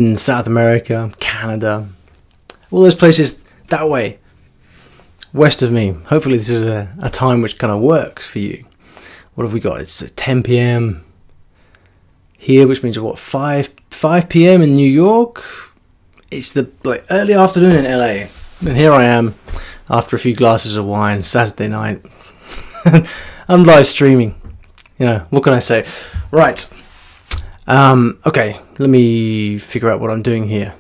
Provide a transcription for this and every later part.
in South America, Canada, all those places that way, west of me. Hopefully this is a time which kind of works for you. What have we got? It's 10 p.m. here, which means what, 5 p.m. in New York? It's the early afternoon in LA. And here I am, after a few glasses of wine, Saturday night. I'm live streaming. You know, what can I say? Right. Okay, let me figure out what I'm doing here.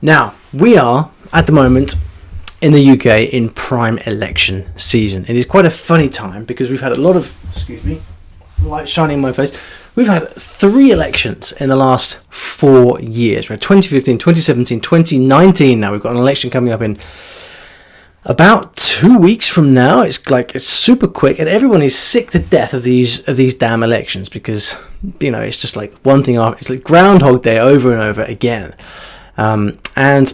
Now, we are, at the moment, in the UK in prime election season. It is quite a funny time because we've had a lot of, light shining in my face. We've had 3 elections in the last 4 years. We had 2015, 2017, 2019 now. We've got an election coming up in about 2 weeks from now. It's super quick, and everyone is sick to death of these damn elections because, you know, it's just like one thing after. It's like Groundhog Day over and over again. And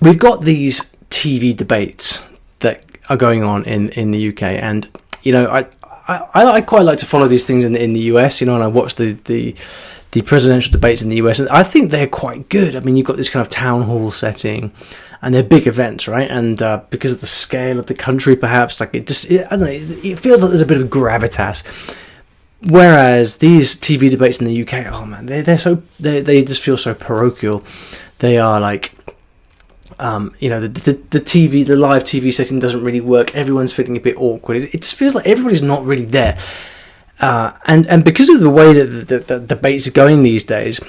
we've got these TV debates that are going on in the UK, and you know, I quite like to follow these things in the US, you know, and I watch the presidential debates in the US, and I think they're quite good. I mean, you've got this kind of town hall setting, and they're big events, right? And because of the scale of the country, perhaps, like I don't know, it feels like there's a bit of gravitas. Whereas these TV debates in the UK, oh man, they just feel so parochial. They are like, you know, the live TV setting doesn't really work. Everyone's feeling a bit awkward. It just feels like everybody's not really there. And because of the way that the debates are going these days,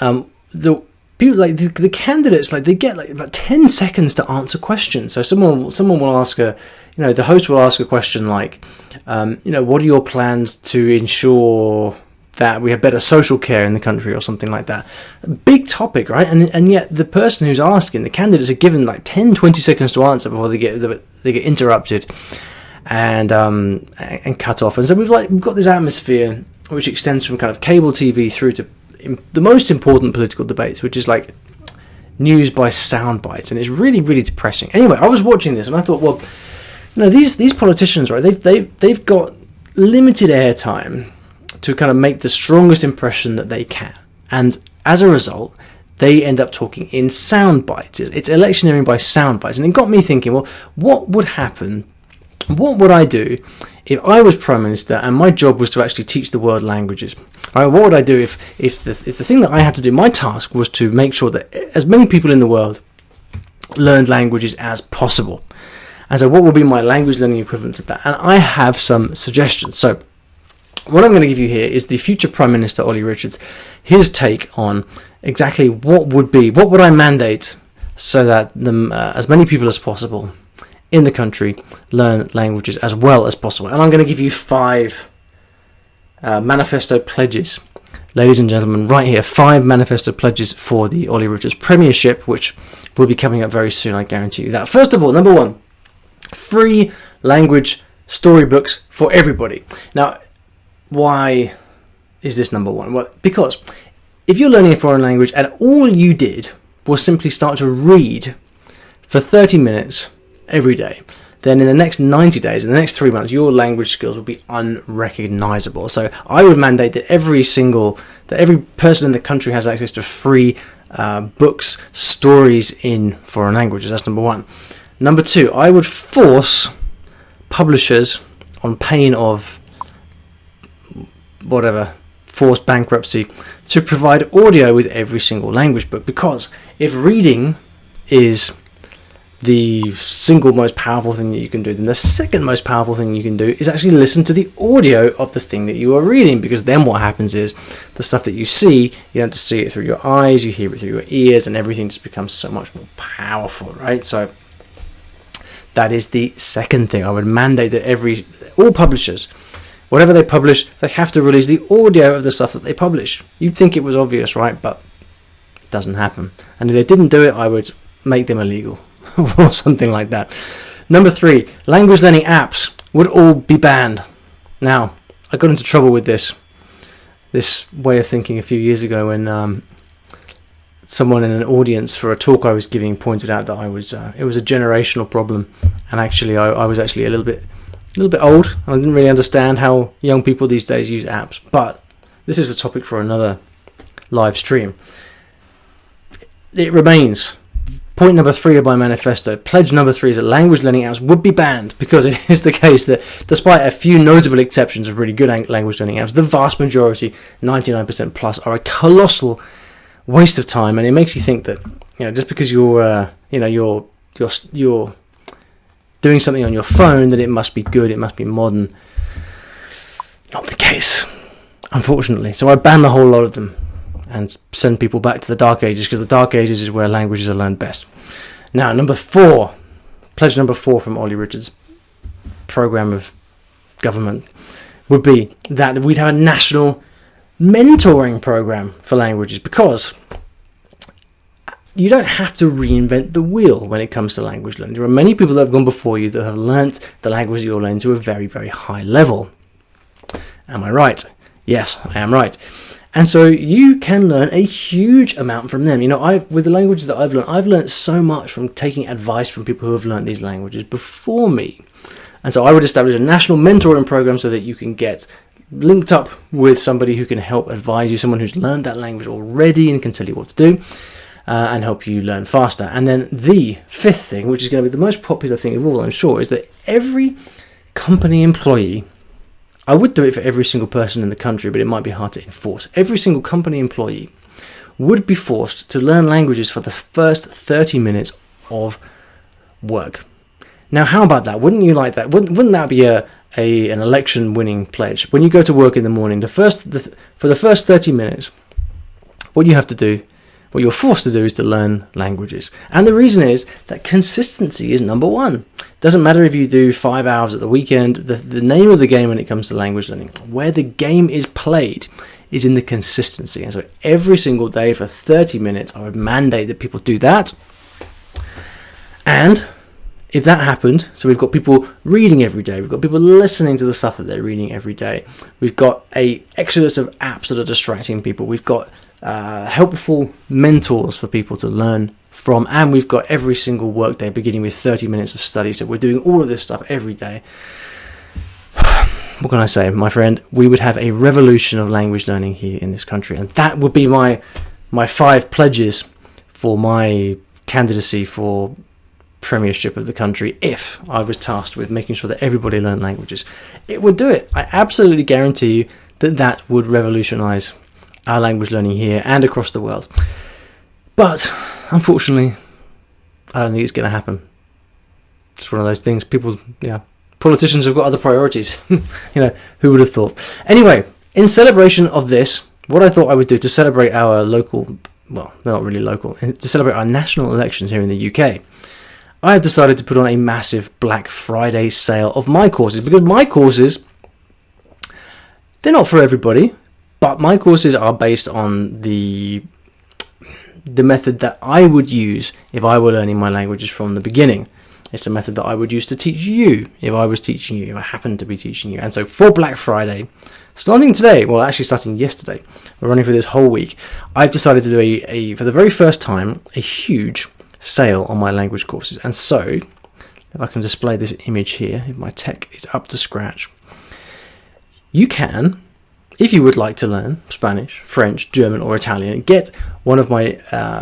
the people, like the candidates, like they get like about 10 seconds to answer questions. So someone will ask the host will ask a question like, you know, what are your plans to ensure that we have better social care in the country or something like that. Big topic, right? And yet the person who's asking, the candidates are given like 10-20 seconds to answer before they get interrupted and cut off. And so we've got this atmosphere which extends from kind of cable TV through to the most important political debates, which is like news by sound bites, and it's really, really depressing. Anyway, I was watching this and I thought, well, you know, these politicians, right? They've got limited airtime to kind of make the strongest impression that they can, and as a result, they end up talking in sound bites. It's electioneering by sound bites, and it got me thinking, well, what would happen? What would I do if I was Prime Minister and my job was to actually teach the world languages? Right, what would I do if the thing that I had to do, my task was to make sure that as many people in the world learned languages as possible? And so what would be my language learning equivalent of that? And I have some suggestions. So what I'm going to give you here is the future Prime Minister, Olly Richards, his take on exactly what would I mandate so that as many people as possible in the country learn languages as well as possible. And I'm going to give you 5 manifesto pledges, ladies and gentlemen, right here. 5 manifesto pledges for the Olly Richards premiership, which will be coming up very soon, I guarantee you that. First of all, number 1, free language storybooks for everybody. Now, why is this number 1? Well, because if you're learning a foreign language and all you did was simply start to read for 30 minutes every day, then in the next 90 days, in the next 3 months, your language skills will be unrecognizable. So I would mandate that every person in the country has access to free books, stories in foreign languages. That's number 1. Number 2, I would force publishers, on pain of forced bankruptcy, to provide audio with every single language book, because if reading is the single most powerful thing that you can do, then the second most powerful thing you can do is actually listen to the audio of the thing that you are reading, because then what happens is the stuff that you see, you don't have to see it through your eyes, you hear it through your ears, and everything just becomes so much more powerful, right? So that is the second thing. I would mandate that all publishers, whatever they publish, they have to release the audio of the stuff that they publish. You'd think it was obvious, right? But it doesn't happen. And if they didn't do it, I would make them illegal or something like that. Number 3, language learning apps would all be banned. Now, I got into trouble with this way of thinking a few years ago when someone in an audience for a talk I was giving pointed out that it was a generational problem, and actually I was actually a little bit old. I didn't really understand how young people these days use apps, but this is a topic for another live stream. it remains. Point number 3 of my manifesto, pledge number 3, is that language learning apps would be banned, because it is the case that despite a few notable exceptions of really good language learning apps, the vast majority, 99% plus, are a colossal waste of time. And it makes you think that, just because you're doing something on your phone, that it must be good, it must be modern. Not the case, unfortunately. So I ban the whole lot of them and send people back to the Dark Ages, because the Dark Ages is where languages are learned best. Now, pledge number 4 from Olly Richards' program of government would be that we'd have a national mentoring program for languages, because you don't have to reinvent the wheel when it comes to language learning. There are many people that have gone before you that have learnt the language that you're learning to a very, very high level. Am I right? Yes, I am right. And so you can learn a huge amount from them. With the languages that I've learned so much from taking advice from people who have learned these languages before me. And so I would establish a national mentoring program so that you can get linked up with somebody who can help advise you, someone who's learned that language already and can tell you what to do, and help you learn faster. And then the 5th thing, which is going to be the most popular thing of all, I'm sure, is that every company employee, I would do it for every single person in the country, but it might be hard to enforce. Every single company employee would be forced to learn languages for the first 30 minutes of work. Now, how about that? Wouldn't you like that? Wouldn't that be an election-winning pledge? When you go to work in the morning, for the first 30 minutes, what you're forced to do is to learn languages. And the reason is that consistency is number 1. Doesn't matter if you do 5 hours at the weekend. The name of the game when it comes to language learning, where the game is played, is in the consistency. And so every single day for 30 minutes, I would mandate that people do that. And if that happened, so we've got people reading every day, we've got people listening to the stuff that they're reading every day, we've got a exodus of apps that are distracting people, we've got helpful mentors for people to learn from, and we've got every single workday beginning with 30 minutes of study. So we're doing all of this stuff every day. What can I say, my friend? We would have a revolution of language learning here in this country, and that would be my 5 pledges for my candidacy for premiership of the country if I was tasked with making sure that everybody learned languages. It would do it. I absolutely guarantee you that would revolutionize our language learning here and across the world. But unfortunately, I don't think it's going to happen. It's one of those things. Politicians have got other priorities. Who would have thought? Anyway, in celebration of this, what I thought I would do to celebrate our local, well, they're not really local, to celebrate our national elections here in the UK, I have decided to put on a massive Black Friday sale of my courses, because my courses, they're not for everybody. But my courses are based on the method that I would use if I were learning my languages from the beginning. It's a method that I would use to teach you if I was teaching you, if I happened to be teaching you. And so for Black Friday, starting today, well, actually starting yesterday, we're running for this whole week, I've decided to do for the very first time, a huge sale on my language courses. And so, if I can display this image here, if my tech is up to scratch, you can, if you would like to learn Spanish, French, German or Italian, get one of my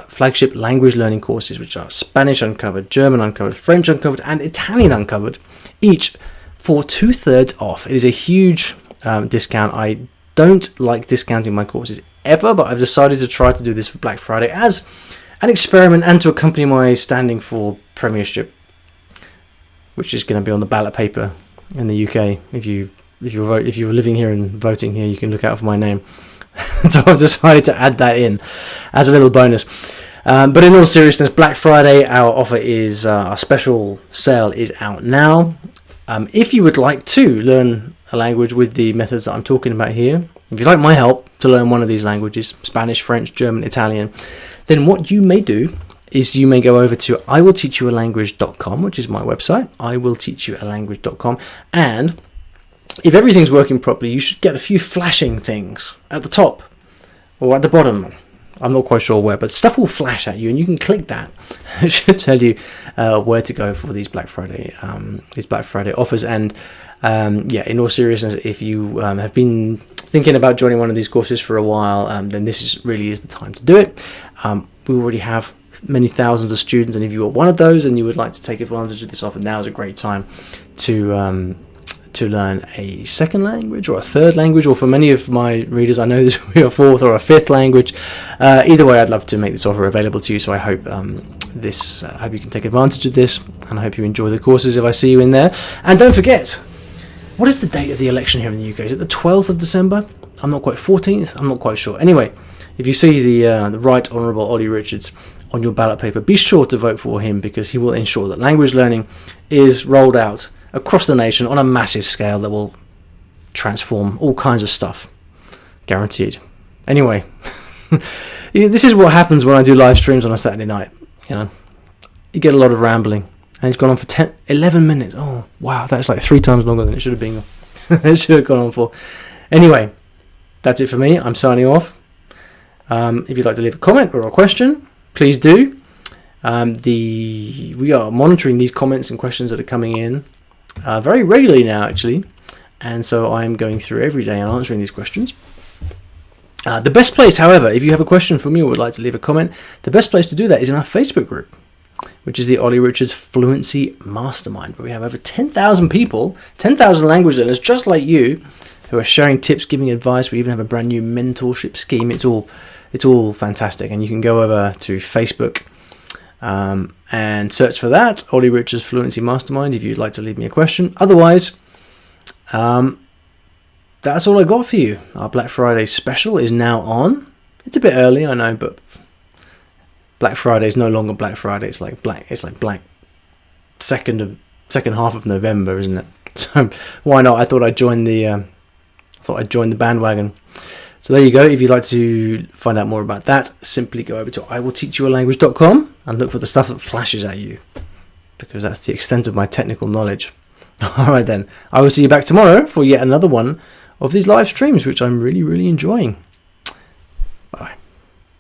flagship language learning courses, which are Spanish Uncovered, German Uncovered, French Uncovered and Italian Uncovered, each for 2/3 off. It is a huge discount. I don't like discounting my courses ever, but I've decided to try to do this for Black Friday as an experiment and to accompany my standing for premiership, which is going to be on the ballot paper in the UK. If you're living here and voting here, you can look out for my name. So I've decided to add that in as a little bonus. But in all seriousness, Black Friday, our offer is, our special sale is out now. If you would like to learn a language with the methods that I'm talking about here, if you'd like my help to learn one of these languages, Spanish, French, German, Italian, then what you may do is you may go over to iwillteachyoualanguage.com, which is my website, iwillteachyoualanguage.com, and if everything's working properly, you should get a few flashing things at the top or at the bottom. I'm not quite sure where, but stuff will flash at you, and you can click that. It should tell you where to go for these Black Friday offers. And in all seriousness, if you have been thinking about joining one of these courses for a while, then this really is the time to do it. We already have many thousands of students, and if you are one of those and you would like to take advantage of this offer, now is a great time to learn a second language or a third language, or for many of my readers, I know this will be a fourth or a fifth language. Either way, I'd love to make this offer available to you, so I hope I hope you can take advantage of this, and I hope you enjoy the courses if I see you in there. And don't forget, what is the date of the election here in the UK? Is it the 12th of December? I'm not quite, 14th? I'm not quite sure. Anyway, if you see the Right Honourable Olly Richards on your ballot paper, be sure to vote for him, because he will ensure that language learning is rolled out across the nation on a massive scale that will transform all kinds of stuff. Guaranteed. Anyway, this is what happens when I do live streams on a Saturday night. You get a lot of rambling, and it's gone on for 11 minutes. Oh, wow, that's like 3 times longer than it should have been. It should have gone on for. Anyway, that's it for me. I'm signing off. If you'd like to leave a comment or a question, please do. We are monitoring these comments and questions that are coming in very regularly now, actually, and so I'm going through every day and answering these questions. The best place, however, if you have a question for me or would like to leave a comment, the best place to do that is in our Facebook group, which is the Olly Richards Fluency Mastermind, where we have over 10,000 people, 10,000 language learners just like you, who are sharing tips, giving advice. We even have a brand new mentorship scheme. It's all fantastic, and you can go over to Facebook and search for that, Olly Richards Fluency Mastermind, if you'd like to leave me a question. Otherwise, that's all I got for you. Our Black Friday special is now on. It's a bit early, I know, but Black Friday is no longer Black Friday. It's like black second half of November, isn't it? So why not? I thought I'd join the bandwagon. So there you go. If you'd like to find out more about that, simply go over to iwillteachyoualanguage.com and look for the stuff that flashes at you, because that's the extent of my technical knowledge. All right then. I will see you back tomorrow for yet another one of these live streams, which I'm really, really enjoying.